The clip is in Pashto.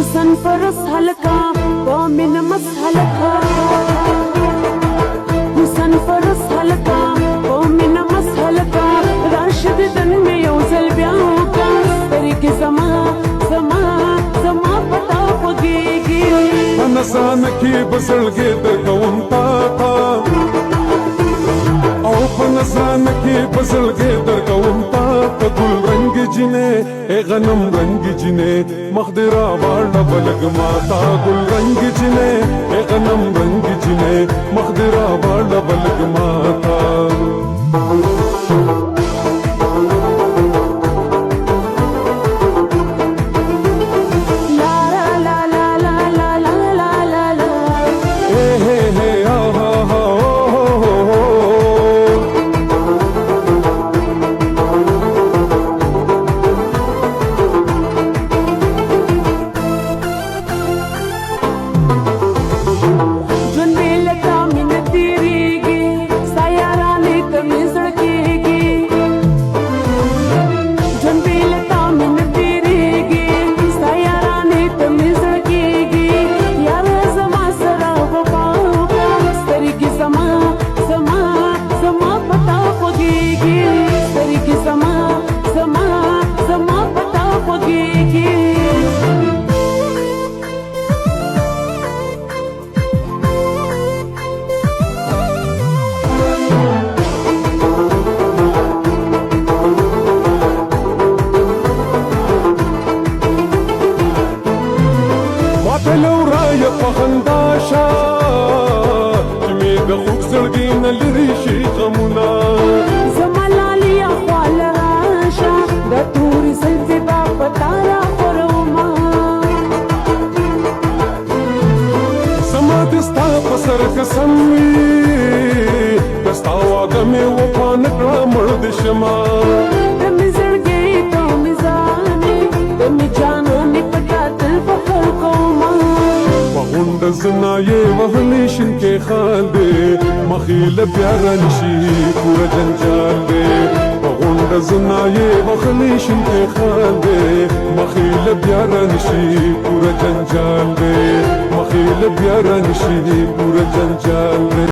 حسن فرس حلقہ قومن مس حلقہ حسن فرس حلقہ قومن مس حلقہ راشد دن میں یوزل بیاو کا طریق زما زما زما پتا پگیگی پنسان کی بسلگے در قوم تا او پنسان کی بسلگے در قوم تا گل رنگ جنے اے غنم رنگ جنے مخدرا باڑا بلگ ماتا گل رنگ جنے اے غنم رنگ جنے مخدرا باڑا بلگ ماتا پخنداشا جمی د خوب زړګي نه لري شي غمونه زما لالیا خپل راشا د توري سلسله با پتا را پروما زما دستا پسر قسم وي دستا واګه مې وفا نکړه مړ د شما د می زړګي ته می ځانې د می جانو می پتا تل فخر کوما غونډ زنا یې وهلی شین کې خال دې مخیل پیارا نشي پورا جنجال دې غونډ زنا یې وهلی شین کې خال دې مخیل پیارا نشي پورا جنجال دې مخیل پیارا نشي پورا جنجال دې